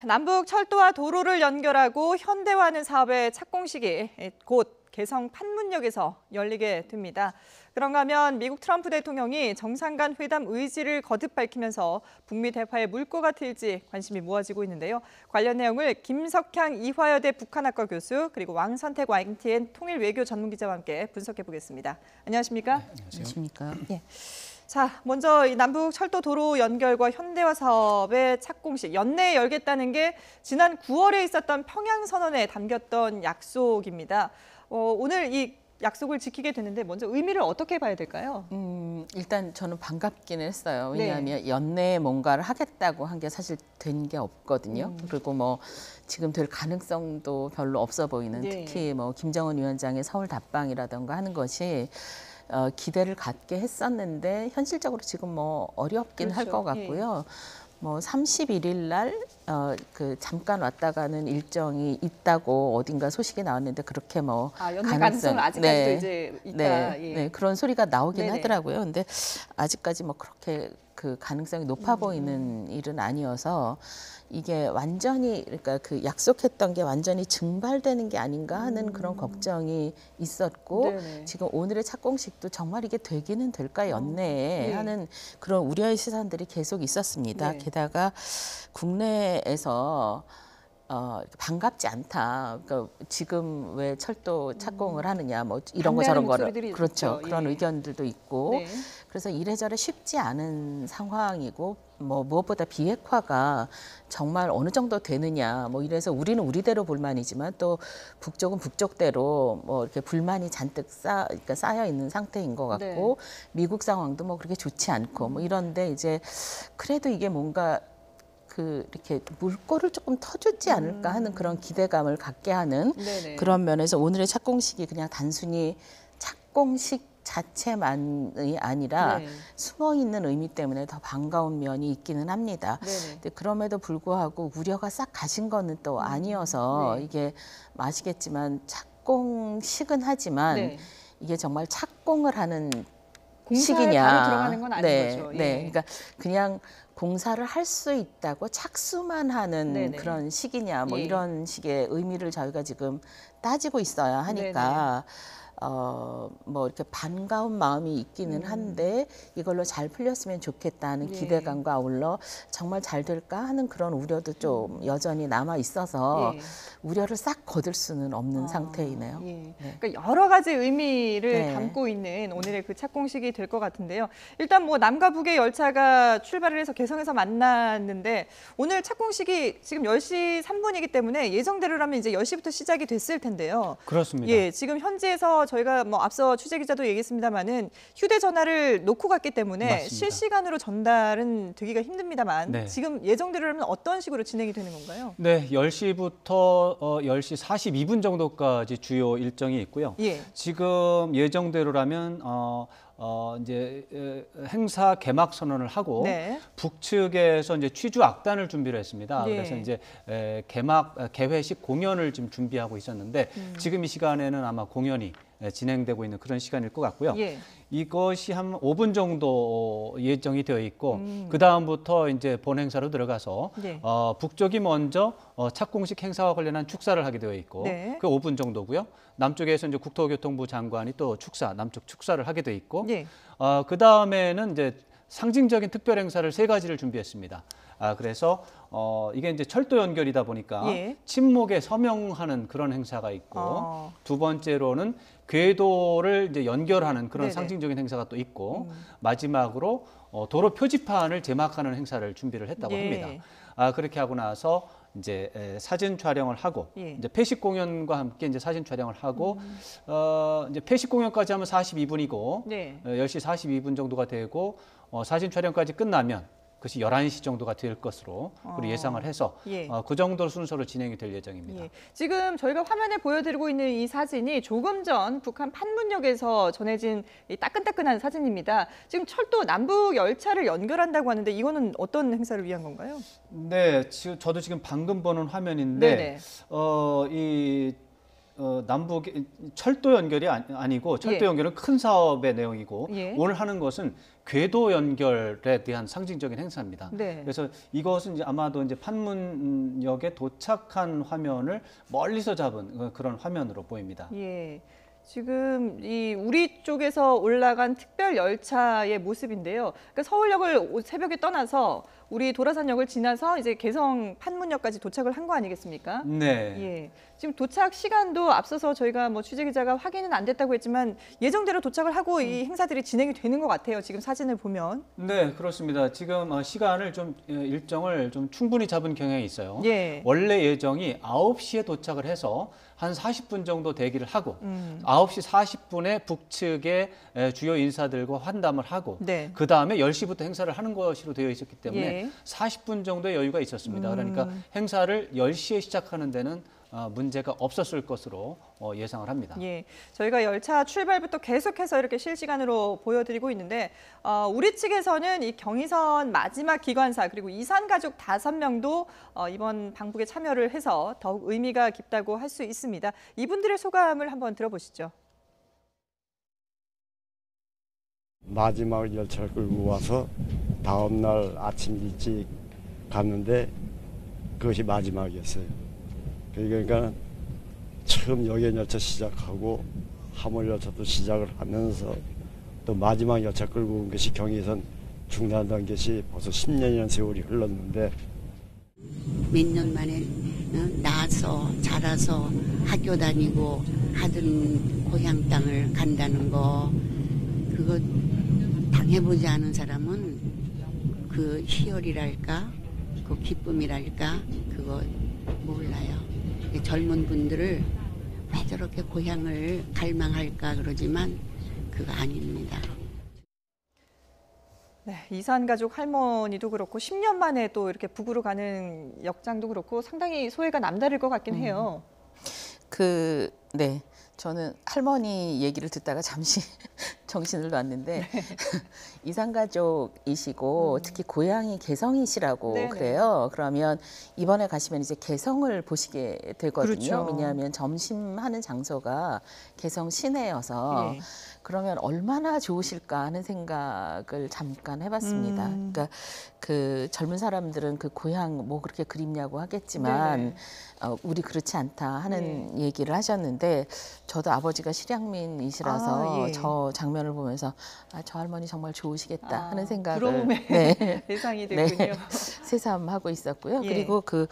남북 철도와 도로를 연결하고 현대화하는 사업의 착공식이 곧 개성 판문역에서 열리게 됩니다. 그런가 하면 미국 트럼프 대통령이 정상 간 회담 의지를 거듭 밝히면서 북미 대화의 물꼬가 트일지 관심이 모아지고 있는데요. 관련 내용을 김석향 이화여대 북한학과 교수 그리고 왕선택 YTN 통일외교 전문기자와 함께 분석해 보겠습니다. 안녕하십니까? 네, 안녕하십니까? 예. 자, 먼저 이 남북 철도 도로 연결과 현대화 사업의 착공식 연내에 열겠다는 게 지난 9월에 있었던 평양 선언에 담겼던 약속입니다. 오늘 이 약속을 지키게 됐는데 먼저 의미를 어떻게 봐야 될까요? 일단 저는 반갑기는 했어요. 왜냐하면 연내에 뭔가를 하겠다고 한 게 사실 된 게 없거든요. 그리고 뭐 지금 될 가능성도 별로 없어 보이는 특히 뭐 김정은 위원장의 서울 답방이라던가 하는 것이 기대를 갖게 했었는데 현실적으로 지금 뭐 어렵긴 할 것 같고요. 뭐 31일 날 그 잠깐 왔다가는 일정이 있다고 어딘가 소식이 나왔는데 그렇게 뭐 연내 가능성은 아직까지도 이제 있다. 네, 그런 소리가 나오긴 하더라고요. 근데 아직까지 뭐 그렇게 그 가능성이 높아 보이는 일은 아니어서 이게 완전히 그러니까 그 약속했던 게 완전히 증발되는 게 아닌가 하는 그런 걱정이 있었고 지금 오늘의 착공식도 정말 이게 되기는 될까 연내에 하는 그런 우려의 시선들이 계속 있었습니다. 게다가 국내에서 반갑지 않다. 그러니까 지금 왜 철도 착공을 하느냐, 뭐 이런 거 저런 거를 그렇죠. 그런 의견들도 있고 그래서 이래저래 쉽지 않은 상황이고 뭐 무엇보다 비핵화가 정말 어느 정도 되느냐, 뭐 이래서 우리는 우리대로 불만이지만 또 북쪽은 북쪽대로 뭐 이렇게 불만이 잔뜩 그러니까 쌓여 있는 상태인 것 같고 미국 상황도 뭐 그렇게 좋지 않고 뭐 이런데 이제 그래도 이게 뭔가 이렇게 물꼬를 조금 터주지 않을까 하는 그런 기대감을 갖게 하는 그런 면에서 오늘의 착공식이 그냥 단순히 착공식 자체만이 아니라 숨어 있는 의미 때문에 더 반가운 면이 있기는 합니다. 근데 그럼에도 불구하고 우려가 싹 가신 거는 또 아니어서 이게 아시겠지만 착공식은 하지만 이게 정말 착공을 하는 시기냐? 바로 들어가는 건 아닌 거죠. 그러니까 그냥 공사를 할 수 있다고 착수만 하는 그런 시기냐, 뭐 이런 식의 의미를 저희가 지금 따지고 있어야 하니까 뭐 이렇게 반가운 마음이 있기는 한데 이걸로 잘 풀렸으면 좋겠다는 기대감과 아울러 정말 잘 될까 하는 그런 우려도 좀 여전히 남아 있어서 우려를 싹 거둘 수는 없는 상태이네요. 그러니까 여러 가지 의미를 담고 있는 오늘의 그 착공식이 될 것 같은데요. 일단 뭐 남과 북의 열차가 출발을 해서 개성에서 만났는데 오늘 착공식이 지금 10시 3분이기 때문에 예정대로라면 이제 10시부터 시작이 됐을 텐데요. 그렇습니다. 지금 현지에서 저희가 뭐 앞서 취재 기자도 얘기했습니다만은 휴대전화를 놓고 갔기 때문에 맞습니다. 실시간으로 전달은 되기가 힘듭니다만 지금 예정대로라면 어떤 식으로 진행이 되는 건가요? 네, 10시부터 10시 42분 정도까지 주요 일정이 있고요. 지금 예정대로라면 이제 행사 개막 선언을 하고 북측에서 이제 취주 악단을 준비를 했습니다. 그래서 이제 개막 개회식 공연을 지금 준비하고 있었는데 지금 이 시간에는 아마 공연이 진행되고 있는 그런 시간일 것 같고요. 이것이 한 5분 정도 예정이 되어 있고 그 다음부터 이제 본 행사로 들어가서 북쪽이 먼저 착공식 행사와 관련한 축사를 하게 되어 있고 그 5분 정도고요. 남쪽에서 이제 국토교통부 장관이 또 남쪽 축사를 하게 되어 있고 그 다음에는 이제 상징적인 특별 행사를 3가지를 준비했습니다. 그래서 이게 이제 철도 연결이다 보니까 침묵에 서명하는 그런 행사가 있고 두 번째로는 궤도를 이제 연결하는 그런 상징적인 행사가 또 있고 마지막으로 도로 표지판을 제막하는 행사를 준비를 했다고 합니다. 그렇게 하고 나서 이제 사진 촬영을 하고 이제 폐식 공연과 함께 이제 사진 촬영을 하고 이제 폐식 공연까지 하면 42분이고 10시 42분 정도가 되고 사진 촬영까지 끝나면 그것이 11시 정도가 될 것으로 우리 예상을 해서 그 정도 순서로 진행이 될 예정입니다. 지금 저희가 화면에 보여드리고 있는 이 사진이 조금 전 북한 판문역에서 전해진 이 따끈따끈한 사진입니다. 지금 철도 남북 열차를 연결한다고 하는데 이거는 어떤 행사를 위한 건가요? 네, 저도 지금 방금 보는 화면인데 이 남북 철도 연결이 아니고 철도 연결은 큰 사업의 내용이고 오늘 하는 것은 궤도 연결에 대한 상징적인 행사입니다. 그래서 이것은 이제 아마도 이제 판문역에 도착한 화면을 멀리서 잡은 그런 화면으로 보입니다. 지금 이 우리 쪽에서 올라간 특별 열차의 모습인데요. 그러니까 서울역을 새벽에 떠나서 우리 도라산역을 지나서 이제 개성 판문역까지 도착을 한 거 아니겠습니까? 네. 지금 도착 시간도 앞서서 저희가 뭐 취재 기자가 확인은 안 됐다고 했지만 예정대로 도착을 하고 이 행사들이 진행이 되는 것 같아요. 지금 사진을 보면. 네, 그렇습니다. 지금 시간을 좀 일정을 좀 충분히 잡은 경향이 있어요. 원래 예정이 9시에 도착을 해서 한 40분 정도 대기를 하고 9시 40분에 북측의 주요 인사들과 환담을 하고 그다음에 10시부터 행사를 하는 것으로 되어 있었기 때문에 40분 정도의 여유가 있었습니다. 그러니까 행사를 10시에 시작하는 데는 문제가 없었을 것으로 예상을 합니다. 저희가 열차 출발부터 계속해서 이렇게 실시간으로 보여드리고 있는데 우리 측에서는 이 경의선 마지막 기관사 그리고 이산 가족 5명도 이번 방북에 참여를 해서 더욱 의미가 깊다고 할 수 있습니다. 이분들의 소감을 한번 들어보시죠. 마지막 열차를 끌고 와서 다음 날 아침 일찍 갔는데 그것이 마지막이었어요. 그러니까 처음 여객 열차 시작하고 화물 열차도 시작을 하면서 또 마지막 열차 끌고 온 것이 경의선 중단된 것이 벌써 10년이라는 세월이 흘렀는데 몇 년 만에 나서 자라서 학교 다니고 하던 고향 땅을 간다는 거 그거 당해보지 않은 사람은 그 희열이랄까 그 기쁨이랄까 그거 몰라요. 젊은 분들을 왜 저렇게 고향을 갈망할까 그러지만 그거 아닙니다. 이산 가족 할머니도 그렇고 10년 만에 또 이렇게 북으로 가는 역장도 그렇고 상당히 소회가 남다를 것 같긴 해요. 저는 할머니 얘기를 듣다가 잠시 정신을 놨는데 이산가족이시고 특히 고향이 개성이시라고 그래요. 그러면 이번에 가시면 이제 개성을 보시게 되거든요. 왜냐하면 점심하는 장소가 개성 시내여서 그러면 얼마나 좋으실까 하는 생각을 잠깐 해봤습니다. 그러니까 그 젊은 사람들은 그 고향 뭐 그렇게 그립냐고 하겠지만 우리 그렇지 않다 하는 얘기를 하셨는데 저도 아버지가 실향민이시라서 저 장면을 보면서 저 할머니 정말 좋으시겠다 하는 생각을 부러움의 대상이 됐군요. 새삼하고 있었고요. 그리고 그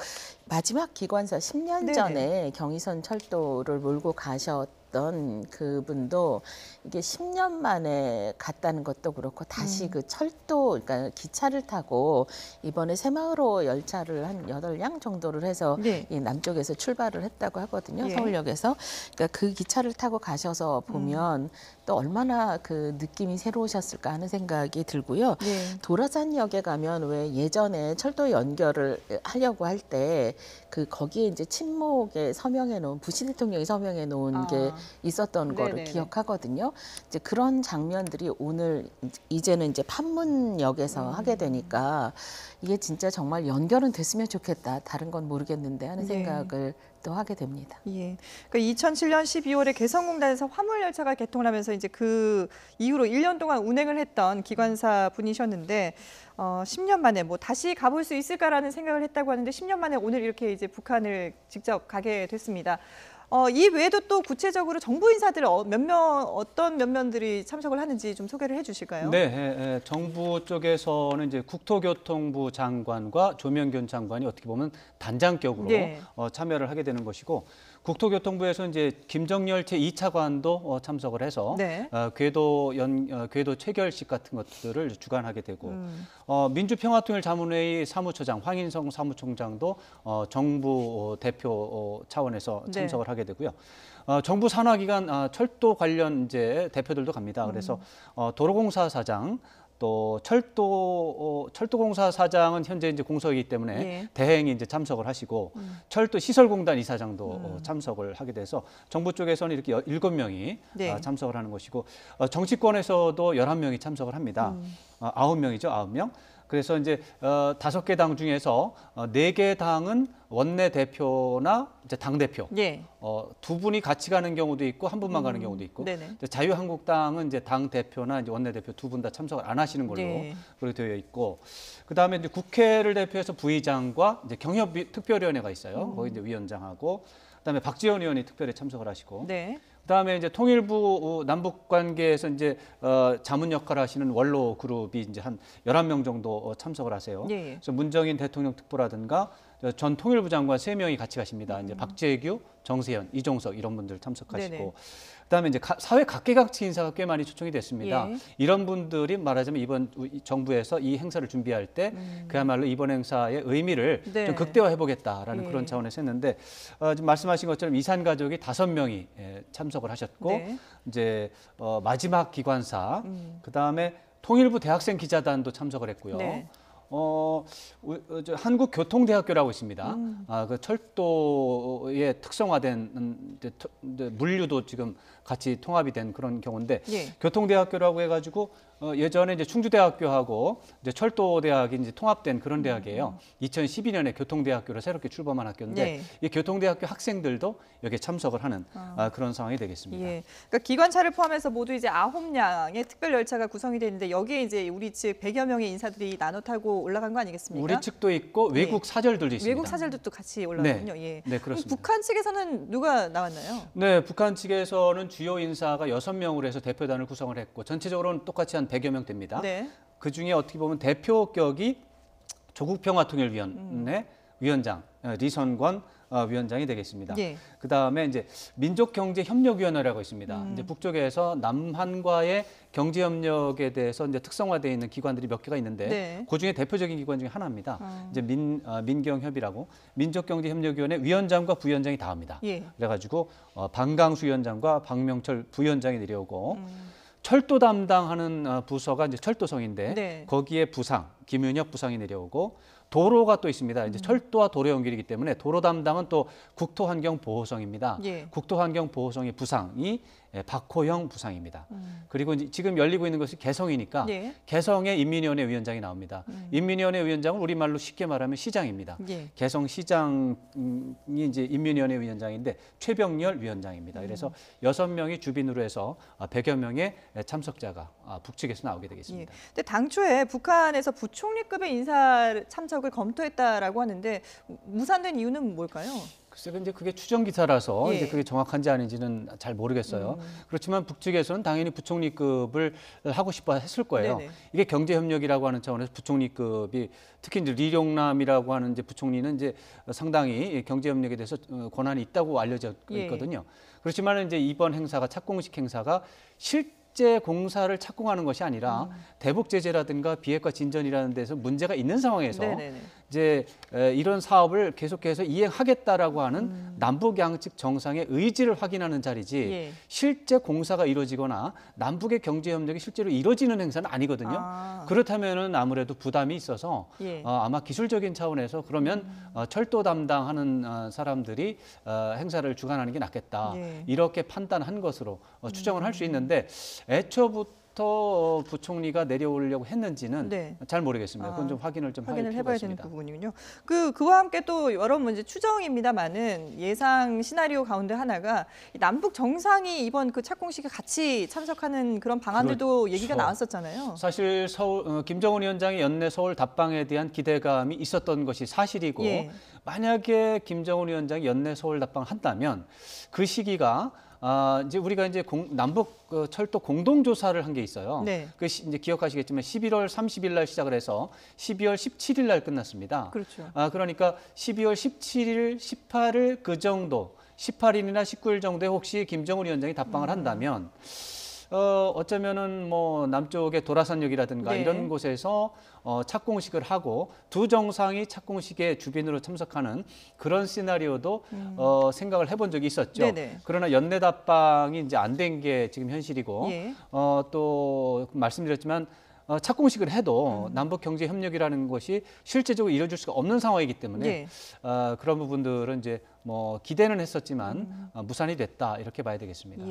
마지막 기관사 10년 전에 경의선 철도를 몰고 가셨던 그분도 이게 10년 만에 갔다는 것도 그렇고 다시 그 철도, 그러니까 기차를 타고 이번에 새마을호 열차를 한 8량 정도를 해서 이 남쪽에서 출발을 했다고 하거든요. 서울역에서. 그러니까 그 기차를 타고 가셔서 보면 또 얼마나 그 느낌이 새로우셨을까 하는 생각이 들고요. 도라산역에 가면 왜 예전에 철도 연결을 하려고 할 때 그 거기에 이제 친목에 서명해 놓은 부시 대통령이 서명해 놓은 게 있었던 거를 기억하거든요. 이제 그런 장면들이 오늘 이제는 이제 판문역에서 하게 되니까 이게 진짜 정말 연결은 됐으면 좋겠다. 다른 건 모르겠는데 하는 생각을 또 하게 됩니다. 그러니까 2007년 12월에 개성공단에서 화물열차가 개통을 하면서 이제 그 이후로 1년 동안 운행을 했던 기관사 분이셨는데 10년 만에 뭐 다시 가볼 수 있을까라는 생각을 했다고 하는데 10년 만에 오늘 이렇게 이제 북한을 직접 가게 됐습니다. 이 외에도 또 구체적으로 정부 인사들 어떤 면면들이 참석을 하는지 좀 소개를 해주실까요? 정부 쪽에서는 이제 국토교통부 장관과 조명균 장관이 어떻게 보면 단장격으로 참여를 하게 되는 것이고 국토교통부에서 이제 김정열 제2차관도 참석을 해서 궤도 체결식 같은 것들을 주관하게 되고 민주평화통일자문회의 사무처장 황인성 사무총장도 정부 대표 차원에서 참석을 하게 되고요. 정부 산하기관 철도 관련 이제 대표들도 갑니다. 그래서 도로공사 사장 또 철도공사 사장은 현재 이제 공석이기 때문에 대행이 이제 참석을 하시고 철도 시설공단 이사장도 참석을 하게 돼서 정부 쪽에서는 이렇게 7명이 참석을 하는 것이고 정치권에서도 11명이 참석을 합니다. 9명이죠, 9명. 그래서 이제 5개 당 중에서 4개 당은 원내 대표나 이제 당 대표 예. 두 분이 같이 가는 경우도 있고 한 분만 가는 경우도 있고 이제 자유한국당은 이제 당 대표나 이제 원내 대표 두 분 다 참석을 안 하시는 걸로 그렇게 되어 있고 그다음에 이제 국회를 대표해서 부의장과 이제 경협 특별위원회가 있어요. 거기 이제 위원장하고 그다음에 박지원 의원이 특별히 참석을 하시고. 그다음에 이제 통일부 남북 관계에서 이제 자문 역할을 하시는 원로 그룹이 이제 한 11명 정도 참석을 하세요. 그래서 문정인 대통령 특보라든가 전 통일부 장관 3명이 같이 가십니다. 이제 박재규, 정세현, 이종석 이런 분들 참석하시고 그다음에 이제 사회 각계각층 인사가 꽤 많이 초청이 됐습니다. 이런 분들이 말하자면 이번 정부에서 이 행사를 준비할 때 그야말로 이번 행사의 의미를 좀 극대화해 보겠다라는 그런 차원에서 했는데 지금 말씀하신 것처럼 이산 가족이 5명이 참석을 하셨고 이제 마지막 기관사 그다음에 통일부 대학생 기자단도 참석을 했고요. 한국교통대학교라고 있습니다. 그 철도의 특성화된 물류도 지금 같이 통합이 된 그런 경우인데 교통대학교라고 해가지고 예전에 이제 충주대학교하고 이제 철도대학이 이제 통합된 그런 대학이에요. 2012년에 교통대학교로 새롭게 출범한 학교인데 이 교통대학교 학생들도 여기에 참석을 하는 그런 상황이 되겠습니다. 그러니까 기관차를 포함해서 모두 이제 9량의 특별 열차가 구성이 되어 있는데 여기에 이제 우리 측 100여 명의 인사들이 나눠 타고 올라간 거 아니겠습니까? 우리 측도 있고 외국 사절들도 있습니다. 외국 사절도 같이 올라가군요. 네, 그렇습니다. 북한 측에서는 누가 나왔나요? 네, 북한 측에서는 주요 인사가 6명으로 해서 대표단을 구성을 했고 전체적으로는 똑같이 한 100여 명 됩니다. 그중에 어떻게 보면 대표격이 조국평화통일위원회 위원장 리선권 위원장이 되겠습니다. 그다음에 이제 민족경제협력위원회라고 있습니다. 이제 북쪽에서 남한과의 경제협력에 대해서 이제 특성화되어 있는 기관들이 몇 개가 있는데 그중에 대표적인 기관 중에 하나입니다. 이제 민경협이라고 민족경제협력위원회 위원장과 부위원장이 다 합니다. 그래가지고 방강수 위원장과 박명철 부위원장이 내려오고 철도 담당하는 부서가 이제 철도성인데 거기에 부상 김윤혁 부상이 내려오고 도로가 또 있습니다. 이제 철도와 도로 연결이기 때문에 도로 담당은 또 국토환경보호성입니다. 국토환경보호성의 부상이 박호영 부상입니다. 그리고 이제 지금 열리고 있는 것이 개성이니까 개성의 인민위원회 위원장이 나옵니다. 인민위원회 위원장은 우리말로 쉽게 말하면 시장입니다. 개성시장이 이제 인민위원회 위원장인데 최병렬 위원장입니다. 그래서 6명이 주빈으로 해서 100여 명의 참석자가 북측에서 나오게 되겠습니다. 근데 당초에 북한에서 부총리급의 인사 참석을 검토했다라고 하는데 무산된 이유는 뭘까요? 글쎄, 근데 그게 추정 기사라서 이제 그게 정확한지 아닌지는 잘 모르겠어요. 그렇지만 북측에서는 당연히 부총리급을 하고 싶어 했을 거예요. 이게 경제협력이라고 하는 차원에서 부총리급이 특히 이제 리룡남이라고 하는 이제 부총리는 이제 상당히 경제협력에 대해서 권한이 있다고 알려져 있거든요. 그렇지만 이제 이번 행사가 착공식 행사가 실제 공사를 착공하는 것이 아니라 대북 제재라든가 비핵화 진전이라는 데서 문제가 있는 상황에서 이제 이런 사업을 계속해서 이행하겠다라고 하는 남북 양측 정상의 의지를 확인하는 자리지 실제 공사가 이루어지거나 남북의 경제 협력이 실제로 이루어지는 행사는 아니거든요. 그렇다면은 아무래도 부담이 있어서 아마 기술적인 차원에서 그러면 철도 담당하는 사람들이 행사를 주관하는 게 낫겠다. 이렇게 판단한 것으로 추정을 할 수 있는데 애초부터 부총리가 내려오려고 했는지는 잘 모르겠습니다. 그건 좀 확인을 해봐야 되는 부분이군요. 그와 함께 또 여러 문제 추정입니다만은 예상 시나리오 가운데 하나가 남북 정상이 이번 그 착공식에 같이 참석하는 그런 방안들도 얘기가 나왔었잖아요. 사실 김정은 위원장의 연내 서울 답방에 대한 기대감이 있었던 것이 사실이고 만약에 김정은 위원장이 연내 서울 답방을 한다면 그 시기가 이제 우리가 이제 남북 철도 공동조사를 한 게 있어요. 그 이제 기억하시겠지만 11월 30일 날 시작을 해서 12월 17일 날 끝났습니다. 그러니까 12월 17일, 18일 그 정도, 18일이나 19일 정도에 혹시 김정은 위원장이 답방을 한다면 어쩌면은 뭐 남쪽의 도라산역이라든가 이런 곳에서 착공식을 하고 두 정상이 착공식에 주빈으로 참석하는 그런 시나리오도 생각을 해본 적이 있었죠. 그러나 연내 답방이 이제 안 된 게 지금 현실이고 또 말씀드렸지만 착공식을 해도 남북 경제 협력이라는 것이 실제적으로 이루어질 수가 없는 상황이기 때문에 그런 부분들은 이제 뭐 기대는 했었지만 무산이 됐다 이렇게 봐야 되겠습니다.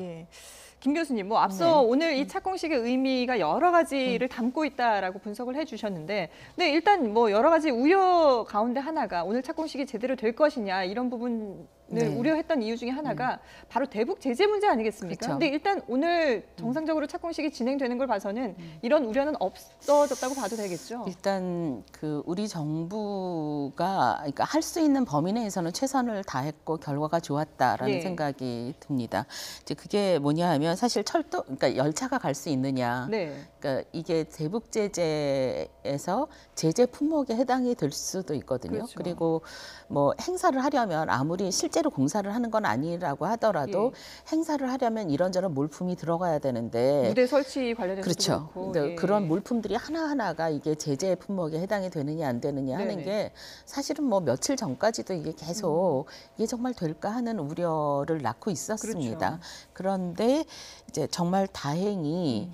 김 교수님, 뭐 앞서 오늘 이 착공식의 의미가 여러 가지를 담고 있다라고 분석을 해주셨는데, 근데 일단 뭐 여러 가지 우려 가운데 하나가 오늘 착공식이 제대로 될 것이냐 이런 부분을 우려했던 이유 중에 하나가 바로 대북 제재 문제 아니겠습니까? 그렇죠. 근데 일단 오늘 정상적으로 착공식이 진행되는 걸 봐서는 이런 우려는 없어졌다고 봐도 되겠죠? 일단 그 우리 정부가 그러니까 할 수 있는 범위 내에서는 최선을 다했고 결과가 좋았다라는 생각이 듭니다. 이제 그게 뭐냐 하면 사실 철도, 그러니까 열차가 갈 수 있느냐. 그러니까 이게 대북 제재에서 제재 품목에 해당이 될 수도 있거든요. 그렇죠. 그리고 뭐 행사를 하려면 아무리 실제로 공사를 하는 건 아니라고 하더라도 행사를 하려면 이런저런 물품이 들어가야 되는데 무대 설치 관련해서도 그렇죠. 그렇고 그런 물품들이 하나하나가 이게 제재 품목에 해당이 되느냐 안 되느냐 하는 게 사실은 뭐 며칠 전까지도 이게 계속 이게 정말 될까 하는 우려를 낳고 있었습니다. 그렇죠. 그런데 이제 정말 다행히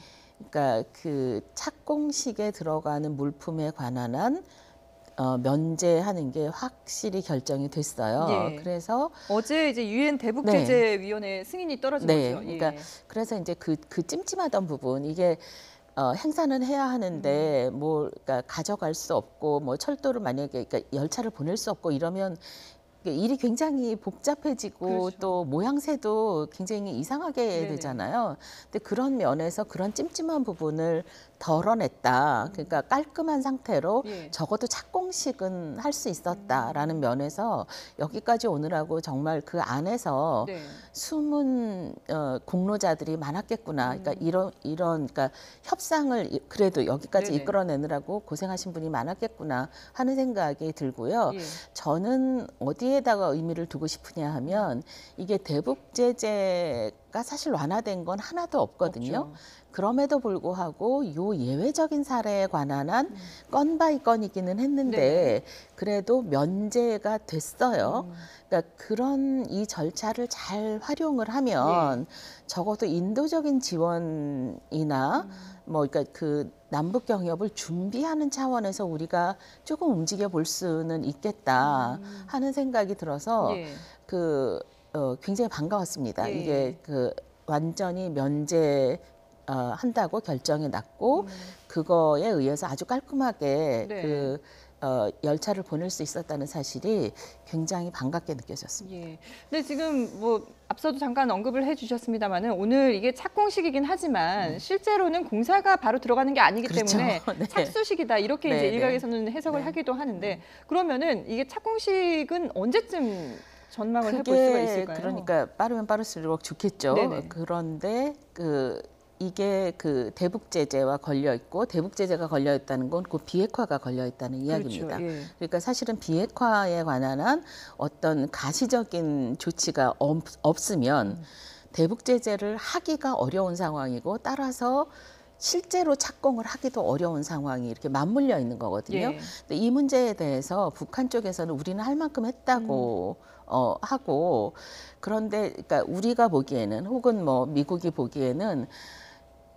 그러니까 그 착공식에 들어가는 물품에 관한 한 면제하는 게 확실히 결정이 됐어요. 그래서 어제 이제 유엔 대북 제재 위원회 승인이 떨어진 거죠. 그러니까 그래서 이제 그 찜찜하던 부분 이게 행사는 해야 하는데 뭐 그러니까 가져갈 수 없고 뭐 철도를 만약에 그러니까 열차를 보낼 수 없고 이러면 일이 굉장히 복잡해지고 또 모양새도 굉장히 이상하게 되잖아요. 근데 그런 면에서 그런 찜찜한 부분을 덜어냈다. 그러니까 깔끔한 상태로 적어도 착공식은 할 수 있었다라는 면에서 여기까지 오느라고 정말 그 안에서 숨은 공로자들이 많았겠구나. 그러니까 이런 그러니까 협상을 그래도 여기까지 이끌어내느라고 고생하신 분이 많았겠구나 하는 생각이 들고요. 저는 어디에다가 의미를 두고 싶으냐 하면 이게 대북 제재가 사실 완화된 건 하나도 없거든요. 없죠. 그럼에도 불구하고 요 예외적인 사례에 관한 한 건 바이 건이기는 했는데 그래도 면제가 됐어요. 그러니까 그런 이 절차를 잘 활용을 하면 적어도 인도적인 지원이나 뭐 그러니까 그 남북 경협을 준비하는 차원에서 우리가 조금 움직여 볼 수는 있겠다 하는 생각이 들어서 굉장히 반가웠습니다. 이게 그 완전히 면제 한다고 결정이 났고 그거에 의해서 아주 깔끔하게 열차를 보낼 수 있었다는 사실이 굉장히 반갑게 느껴졌습니다. 근데 지금 뭐 앞서도 잠깐 언급을 해주셨습니다만은 오늘 이게 착공식이긴 하지만 실제로는 공사가 바로 들어가는 게 아니기 때문에 착수식이다 이렇게 이제 일각에서는 해석을 하기도 하는데 그러면은 이게 착공식은 언제쯤 전망을 해볼 수가 있을까요? 그러니까 빠르면 빠를수록 좋겠죠. 그런데 이게 그 대북 제재와 걸려 있고 대북 제재가 걸려 있다는 건 그 비핵화가 걸려 있다는 이야기입니다. 그러니까 사실은 비핵화에 관한 한 어떤 가시적인 조치가 없으면 대북 제재를 하기가 어려운 상황이고 따라서 실제로 착공을 하기도 어려운 상황이 이렇게 맞물려 있는 거거든요. 근데 이 문제에 대해서 북한 쪽에서는 우리는 할 만큼 했다고 하고 그런데 그러니까 우리가 보기에는 혹은 뭐 미국이 보기에는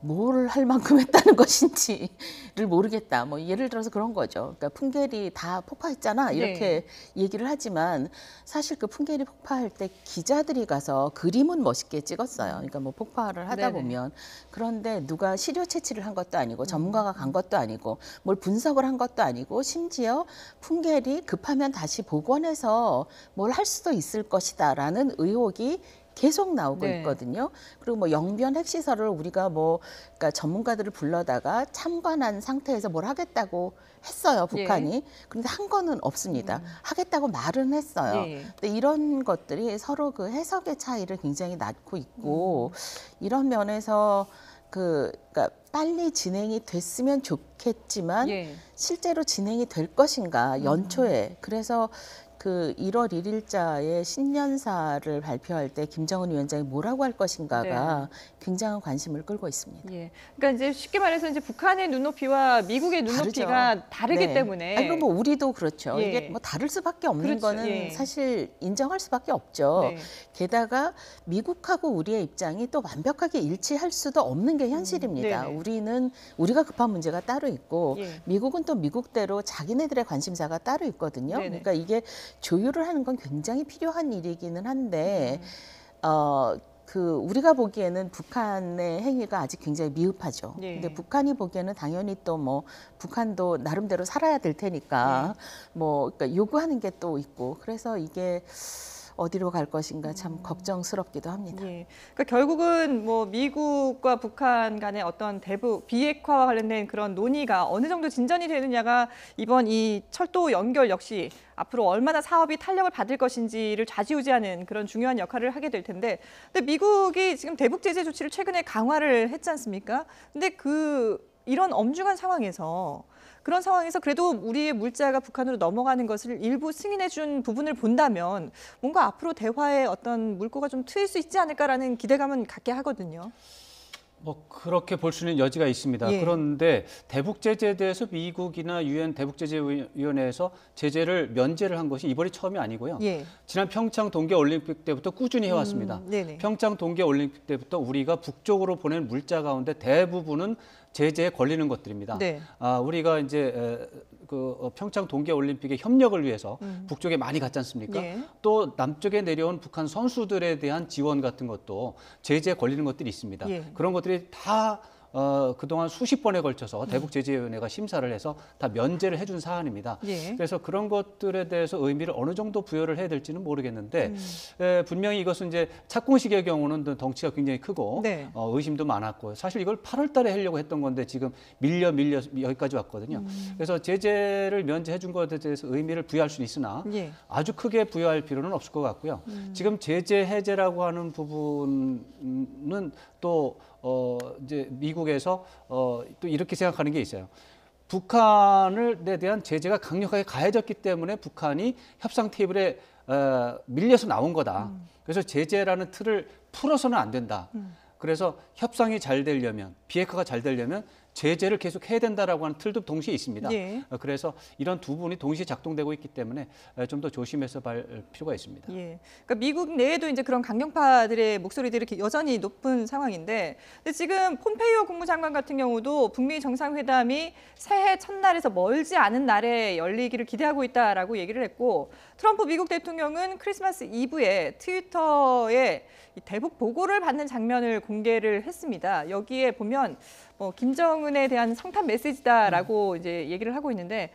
뭘 할 만큼 했다는 것인지를 모르겠다. 뭐 예를 들어서 그런 거죠. 그러니까 풍계리 다 폭파했잖아. 이렇게 얘기를 하지만 사실 그 풍계리 폭파할 때 기자들이 가서 그림은 멋있게 찍었어요. 그러니까 뭐 폭파를 하다 보면 그런데 누가 시료 채취를 한 것도 아니고 전문가가 간 것도 아니고 뭘 분석을 한 것도 아니고 심지어 풍계리 급하면 다시 복원해서 뭘 할 수도 있을 것이다라는 의혹이 계속 나오고 있거든요. 그리고 뭐 영변 핵시설을 우리가 뭐 그러니까 전문가들을 불러다가 참관한 상태에서 뭘 하겠다고 했어요, 북한이. 그런데 한 거는 없습니다. 하겠다고 말은 했어요. 근데 이런 것들이 서로 그 해석의 차이를 굉장히 낳고 있고 이런 면에서 그러니까 빨리 진행이 됐으면 좋겠지만 실제로 진행이 될 것인가 연초에 그래서 그 1월 1일자에 신년사를 발표할 때 김정은 위원장이 뭐라고 할 것인가가 굉장한 관심을 끌고 있습니다. 그러니까 이제 쉽게 말해서 이제 북한의 눈높이와 미국의 눈높이가 다르기 때문에. 아니, 뭐 우리도 그렇죠. 이게 뭐 다를 수밖에 없는 거는 사실 인정할 수밖에 없죠. 게다가 미국하고 우리의 입장이 또 완벽하게 일치할 수도 없는 게 현실입니다. 우리가 급한 문제가 따로 있고 미국은 또 미국대로 자기네들의 관심사가 따로 있거든요. 그러니까 이게 조율을 하는 건 굉장히 필요한 일이기는 한데 우리가 보기에는 북한의 행위가 아직 굉장히 미흡하죠. 예. 근데 북한이 보기에는 당연히 또 뭐 북한도 나름대로 살아야 될 테니까 뭐 그러니까 요구하는 게 또 있고 그래서 이게 어디로 갈 것인가 참 걱정스럽기도 합니다. 예. 그러니까 결국은 뭐 미국과 북한 간의 어떤 대북 비핵화와 관련된 그런 논의가 어느 정도 진전이 되느냐가 이번 이 철도 연결 역시 앞으로 얼마나 사업이 탄력을 받을 것인지를 좌지우지하는 그런 중요한 역할을 하게 될 텐데, 근데 미국이 지금 대북 제재 조치를 최근에 강화를 했지 않습니까? 근데 이런 엄중한 상황에서 그런 상황에서 그래도 우리의 물자가 북한으로 넘어가는 것을 일부 승인해 준 부분을 본다면 뭔가 앞으로 대화의 어떤 물꼬가 좀 트일 수 있지 않을까라는 기대감은 갖게 하거든요. 뭐 그렇게 볼 수는 여지가 있습니다. 예. 그런데 대북 제재에 대해서 미국이나 유엔 대북제재위원회에서 제재를 면제를 한 것이 이번이 처음이 아니고요. 예. 지난 평창 동계올림픽 때부터 꾸준히 해왔습니다. 평창 동계올림픽 때부터 우리가 북쪽으로 보낸 물자 가운데 대부분은 제재에 걸리는 것들입니다. 네. 우리가 이제 평창 동계올림픽의 협력을 위해서 북쪽에 많이 갔지 않습니까? 예. 또 남쪽에 내려온 북한 선수들에 대한 지원 같은 것도 제재에 걸리는 것들이 있습니다. 예. 그런 것들이 다 그동안 수십 번에 걸쳐서 대북제재위원회가 심사를 해서 다 면제를 해준 사안입니다. 예. 그래서 그런 것들에 대해서 의미를 어느 정도 부여를 해야 될지는 모르겠는데 분명히 이것은 이제 착공식의 경우는 덩치가 굉장히 크고 네. 의심도 많았고 사실 이걸 8월 달에 하려고 했던 건데 지금 밀려 여기까지 왔거든요. 그래서 제재를 면제해 준 것에 대해서 의미를 부여할 수는 있으나 예. 아주 크게 부여할 필요는 없을 것 같고요. 지금 제재 해제라고 하는 부분은 또 이제 미국에서 또 이렇게 생각하는 게 있어요. 북한에 대한 제재가 강력하게 가해졌기 때문에 북한이 협상 테이블에 밀려서 나온 거다. 그래서 제재라는 틀을 풀어서는 안 된다. 그래서 협상이 잘 되려면, 비핵화가 잘 되려면 제재를 계속 해야 된다라고 하는 틀도 동시에 있습니다. 예. 그래서 이런 두 분이 동시에 작동되고 있기 때문에 좀 더 조심해서 볼 필요가 있습니다. 예. 그러니까 미국 내에도 이제 그런 강경파들의 목소리들이 이렇게 여전히 높은 상황인데, 근데 지금 폼페이오 국무장관 같은 경우도 북미 정상회담이 새해 첫날에서 멀지 않은 날에 열리기를 기대하고 있다라고 얘기를 했고, 트럼프 미국 대통령은 크리스마스 이브에 트위터에 이 대북 보고를 받는 장면을 공개를 했습니다. 여기에 보면 김정은에 대한 성탄 메시지다라고 이제 얘기를 하고 있는데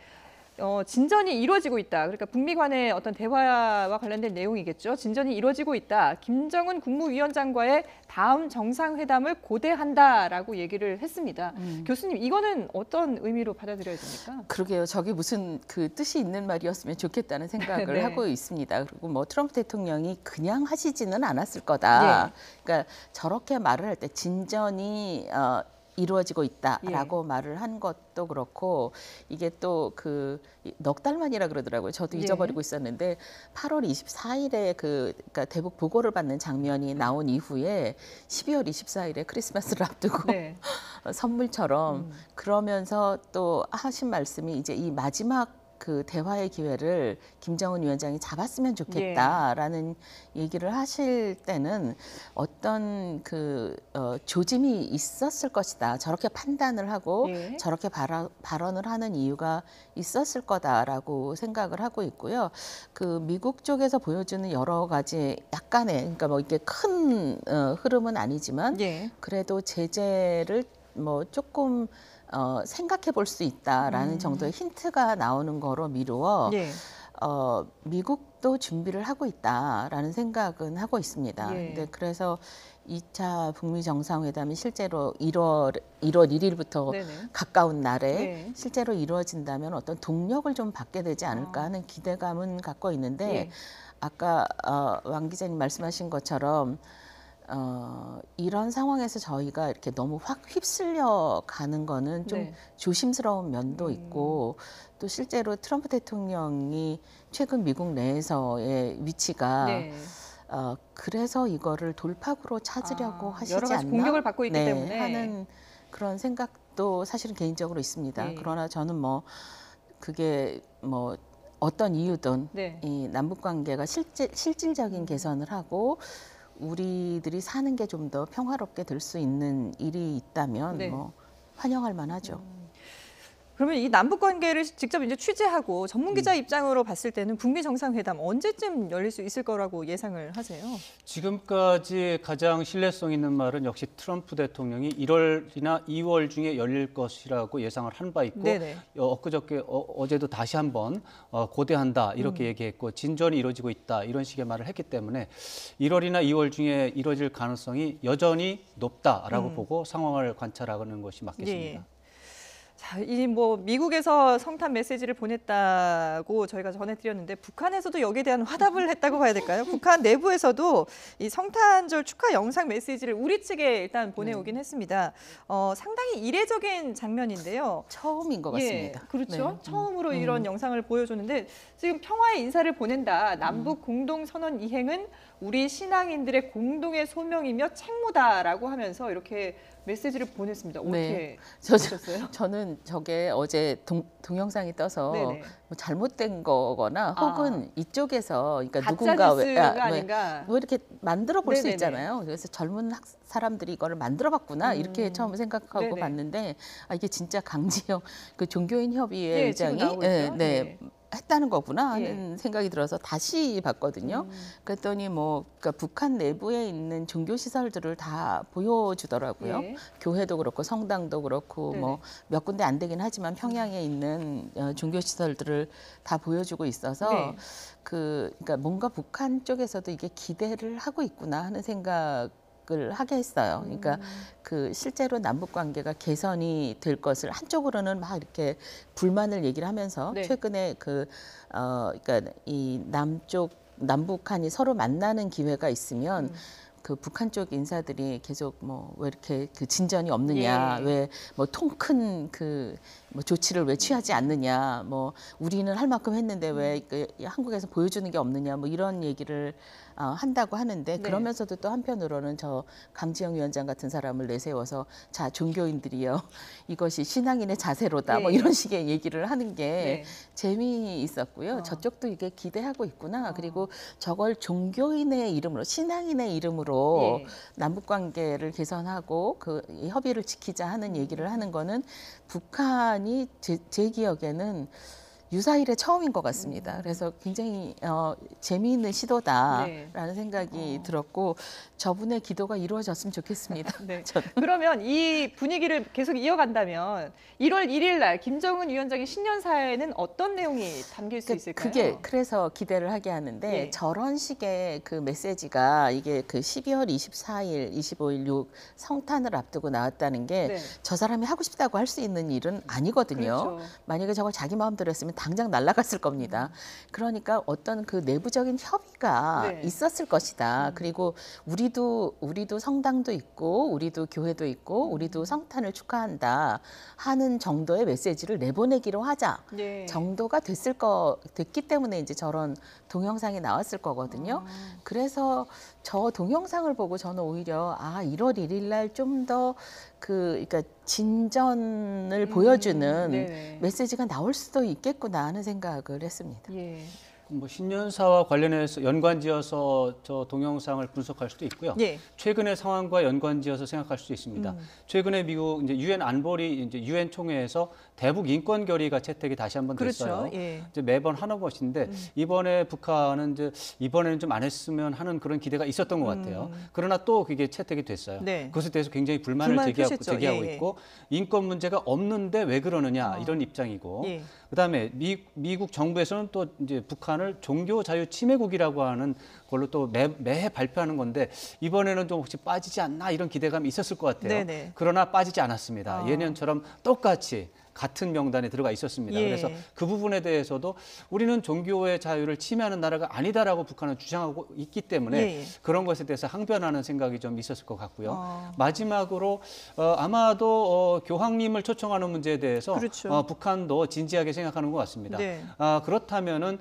진전이 이루어지고 있다. 그러니까 북미 간의 어떤 대화와 관련된 내용이겠죠. 진전이 이루어지고 있다. 김정은 국무위원장과의 다음 정상회담을 고대한다라고 얘기를 했습니다. 교수님, 이거는 어떤 의미로 받아들여야 됩니까? 그러게요. 저게 무슨 뜻이 있는 말이었으면 좋겠다는 생각을 네. 하고 있습니다. 그리고 뭐 트럼프 대통령이 그냥 하시지는 않았을 거다. 네. 그러니까 저렇게 말을 할 때 진전이 이루어지고 있다라고 말을 한 것도 그렇고 이게 또 넉 달 만이라 그러더라고요. 저도 잊어버리고 있었는데 8월 24일에 그러니까 대북 보고를 받는 장면이 나온 이후에 12월 24일에 크리스마스를 앞두고 네. 선물처럼 그러면서 또 하신 말씀이 이제 이 마지막 대화의 기회를 김정은 위원장이 잡았으면 좋겠다라는 얘기를 하실 때는 어떤 조짐이 있었을 것이다. 저렇게 판단을 하고 저렇게 발언을 하는 이유가 있었을 거다라고 생각을 하고 있고요. 미국 쪽에서 보여주는 여러 가지 약간의 그러니까 뭐 이게 큰 흐름은 아니지만 그래도 제재를 뭐 조금 생각해 볼 수 있다라는 정도의 힌트가 나오는 거로 미루어 미국도 준비를 하고 있다라는 생각은 하고 있습니다. 근데 그래서 2차 북미 정상회담이 실제로 1월 1일부터 가까운 날에 실제로 이루어진다면 어떤 동력을 좀 받게 되지 않을까 하는 기대감은 갖고 있는데 아까 왕 기자님 말씀하신 것처럼 이런 상황에서 저희가 이렇게 너무 확 휩쓸려 가는 거는 좀 조심스러운 면도 있고 또 실제로 트럼프 대통령이 최근 미국 내에서의 위치가 그래서 이거를 돌파구로 찾으려고 하시지 여러 가지 않나 공격을 받고 있기 때문에 하는 그런 생각도 사실은 개인적으로 있습니다. 그러나 저는 뭐 그게 뭐 어떤 이유든 이 남북 관계가 실질적인 개선을 하고 우리들이 사는 게 좀 더 평화롭게 될 수 있는 일이 있다면 뭐 환영할 만하죠. 그러면 이 남북 관계를 직접 이제 취재하고 전문 기자 입장으로 봤을 때는 북미 정상회담 언제쯤 열릴 수 있을 거라고 예상을 하세요? 지금까지 가장 신뢰성 있는 말은 역시 트럼프 대통령이 1월이나 2월 중에 열릴 것이라고 예상을 한 바 있고 엊그저께 어제도 다시 한번 고대한다 이렇게 얘기했고 진전이 이루어지고 있다 이런 식의 말을 했기 때문에 1월이나 2월 중에 이루어질 가능성이 여전히 높다라고 보고 상황을 관찰하는 것이 맞겠습니다. 예. 자, 이 뭐 미국에서 성탄 메시지를 보냈다고 저희가 전해드렸는데 북한에서도 여기에 대한 화답을 했다고 봐야 될까요? 북한 내부에서도 이 성탄절 축하 영상 메시지를 우리 측에 일단 보내오긴 했습니다. 상당히 이례적인 장면인데요. 처음인 것 같습니다. 예, 그렇죠. 처음으로 이런 영상을 보여줬는데 지금 평화의 인사를 보낸다. 남북 공동선언 이행은 우리 신앙인들의 공동의 소명이며 책무다라고 하면서 이렇게 메시지를 보냈습니다. 어떻게 보셨어요? 저는 저게 어제 동영상이 떠서 뭐 잘못된 거거나 혹은 이쪽에서 그러니까 누군가 왜 이렇게 만들어 볼 수 있잖아요. 그래서 젊은 사람들이 이거를 만들어봤구나 이렇게 처음 생각하고 봤는데 이게 진짜 강지영 그 종교인 협의회 의장이 했다는 거구나 하는 생각이 들어서 다시 봤거든요. 그랬더니 뭐 그러니까 북한 내부에 있는 종교 시설들을 다 보여주더라고요. 교회도 그렇고 성당도 그렇고 뭐 몇 군데 안 되긴 하지만 평양에 있는 종교 시설들을 다 보여주고 있어서 그러니까 뭔가 북한 쪽에서도 이게 기대를 하고 있구나 하는 생각을 하게 했어요. 그러니까 그 실제로 남북 관계가 개선이 될 것을 한쪽으로는 막 이렇게 불만을 얘기를 하면서 최근에 그러니까 이 남북한이 서로 만나는 기회가 있으면 그 북한 쪽 인사들이 계속 뭐 왜 이렇게 그 진전이 없느냐, 왜 뭐 통 큰 그 뭐 조치를 왜 취하지 않느냐, 뭐 우리는 할 만큼 했는데 왜 그 한국에서 보여주는 게 없느냐, 뭐 이런 얘기를 한다고 하는데 그러면서도 또 한편으로는 저 강지영 위원장 같은 사람을 내세워서 자 종교인들이요 이것이 신앙인의 자세로다 뭐 이런 식의 얘기를 하는 게 재미있었고요. 저쪽도 이게 기대하고 있구나. 그리고 저걸 종교인의 이름으로 신앙인의 이름으로 남북 관계를 개선하고 그 협의를 지키자 하는 얘기를 하는 거는 북한이 제 기억에는 유사일의 처음인 것 같습니다. 그래서 굉장히 재미있는 시도다라는 생각이 들었고 저분의 기도가 이루어졌으면 좋겠습니다. 그러면 이 분위기를 계속 이어간다면 1월 1일 날 김정은 위원장의 신년사에는 어떤 내용이 담길 수 있을까요? 그게 그래서 기대를 하게 하는데 저런 식의 그 메시지가 이게 그 12월 24일, 25일 요 성탄을 앞두고 나왔다는 게 저 사람이 하고 싶다고 할 수 있는 일은 아니거든요. 만약에 저걸 자기 마음대로 했으면 당장 날아갔을 겁니다. 그러니까 어떤 그 내부적인 협의가 있었을 것이다. 그리고 우리도 성당도 있고 우리도 교회도 있고 우리도 성탄을 축하한다 하는 정도의 메시지를 내보내기로 하자 정도가 됐기 때문에 이제 저런 동영상이 나왔을 거거든요. 그래서 저 동영상을 보고 저는 오히려 1월 1일 날 좀 더 그러니까 진전을 보여주는 메시지가 나올 수도 있겠구나 하는 생각을 했습니다. 뭐 신년사와 관련해서 연관지어서 저 동영상을 분석할 수도 있고요. 최근의 상황과 연관지어서 생각할 수도 있습니다. 최근에 미국 이제 유엔 안보리 이제 유엔 총회에서 대북 인권 결의가 채택이 다시 한번 됐어요. 이제 매번 하는 것인데 이번에 북한은 이번에는 좀 안 했으면 하는 그런 기대가 있었던 것 같아요. 그러나 또 그게 채택이 됐어요. 그것에 대해서 굉장히 불만을 제기하고 있고 인권 문제가 없는데 왜 그러느냐 이런 입장이고 그다음에 미국 정부에서는 또 이제 북한을 종교 자유 침해국이라고 하는 걸로 또 매해 발표하는 건데 이번에는 좀 혹시 빠지지 않나 이런 기대감이 있었을 것 같아요. 그러나 빠지지 않았습니다. 예년처럼 똑같이 같은 명단에 들어가 있었습니다. 그래서 그 부분에 대해서도 우리는 종교의 자유를 침해하는 나라가 아니다라고 북한은 주장하고 있기 때문에 그런 것에 대해서 항변하는 생각이 좀 있었을 것 같고요. 마지막으로 아마도 교황님을 초청하는 문제에 대해서 북한도 진지하게 생각하는 것 같습니다. 그렇다면은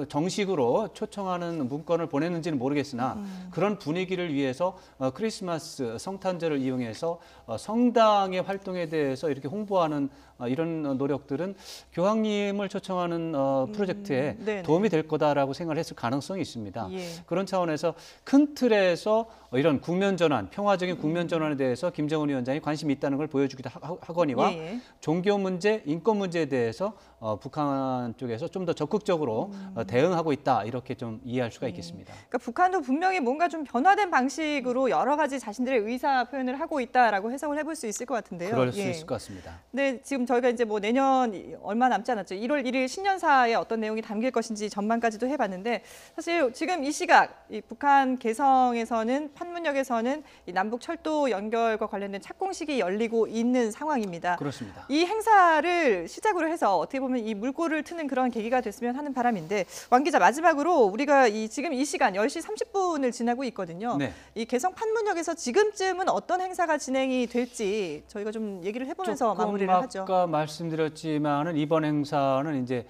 정식으로 초청하는 문건을 보냈는지는 모르겠으나 그런 분위기를 위해서 크리스마스 성탄절을 이용해서 성당의 활동에 대해서 이렇게 홍보하는 이런 노력들은 교황님을 초청하는 프로젝트에 네네. 도움이 될 거다라고 생각을 했을 가능성이 있습니다. 예. 그런 차원에서 큰 틀에서 이런 국면 전환, 평화적인 국면 전환에 대해서 김정은 위원장이 관심이 있다는 걸 보여주기도 하거니와 예. 종교 문제, 인권 문제에 대해서 북한 쪽에서 좀 더 적극적으로 대응하고 있다 이렇게 좀 이해할 수가 있겠습니다. 그러니까 북한도 분명히 뭔가 좀 변화된 방식으로 여러 가지 자신들의 의사 표현을 하고 있다라고 해석을 해볼 수 있을 것 같은데요. 그럴 수 있을 것 같습니다. 네, 지금 저희가 이제 뭐 내년 얼마 남지 않았죠. 1월 1일 신년사에 어떤 내용이 담길 것인지 전망까지도 해봤는데 사실 지금 이 시각 이 북한 개성에서는 판문역에서는 이 남북 철도 연결과 관련된 착공식이 열리고 있는 상황입니다. 그렇습니다. 이 행사를 시작으로 해서 어떻게 보면 이 물꼬를 트는 그런 계기가 됐으면 하는 바람인데 왕 기자 마지막으로 우리가 지금 이 시간 10시 30분을 지나고 있거든요. 네. 이 개성 판문역에서 지금쯤은 어떤 행사가 진행이 될지 저희가 좀 얘기를 해보면서 마무리를 하죠. 아까 말씀드렸지만은 이번 행사는 이제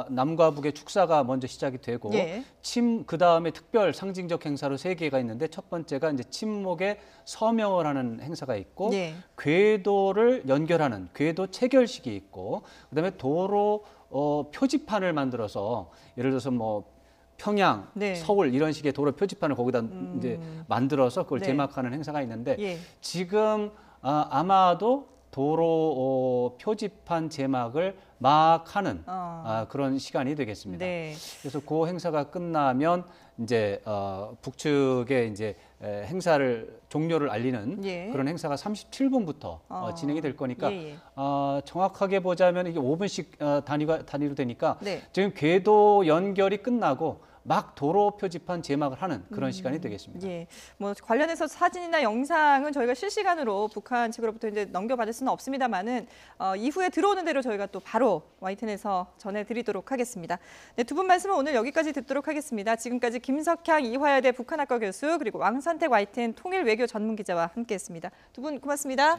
남과 북의 축사가 먼저 시작이 되고 예. 그 다음에 특별 상징적 행사로 3개가 있는데 첫 번째가 이제 침묵의 서명을 하는 행사가 있고 예. 궤도를 연결하는 궤도 체결식이 있고 그다음에 도로 표지판을 만들어서 예를 들어서 뭐 평양, 네. 서울 이런 식의 도로 표지판을 거기다 이제 만들어서 그걸 네. 제막하는 행사가 있는데 예. 지금 아마도 도로 표지판 제막을 막 하는 그런 시간이 되겠습니다. 네. 그래서 그 행사가 끝나면 이제 북측에 이제 행사를 종료를 알리는 예. 그런 행사가 37분부터 진행이 될 거니까 예, 예. 정확하게 보자면 이게 5분씩 단위로 되니까 네. 지금 궤도 연결이 끝나고 막 도로 표지판 제막을 하는 그런 시간이 되겠습니다. 예, 뭐 관련해서 사진이나 영상은 저희가 실시간으로 북한 측으로부터 이제 넘겨받을 수는 없습니다만은 이후에 들어오는 대로 저희가 또 바로 YTN에서 전해드리도록 하겠습니다. 네, 두 분 말씀은 오늘 여기까지 듣도록 하겠습니다. 지금까지 김석향 이화여대 북한학과 교수 그리고 왕선택 YTN 통일외교 전문기자와 함께했습니다. 두 분 고맙습니다.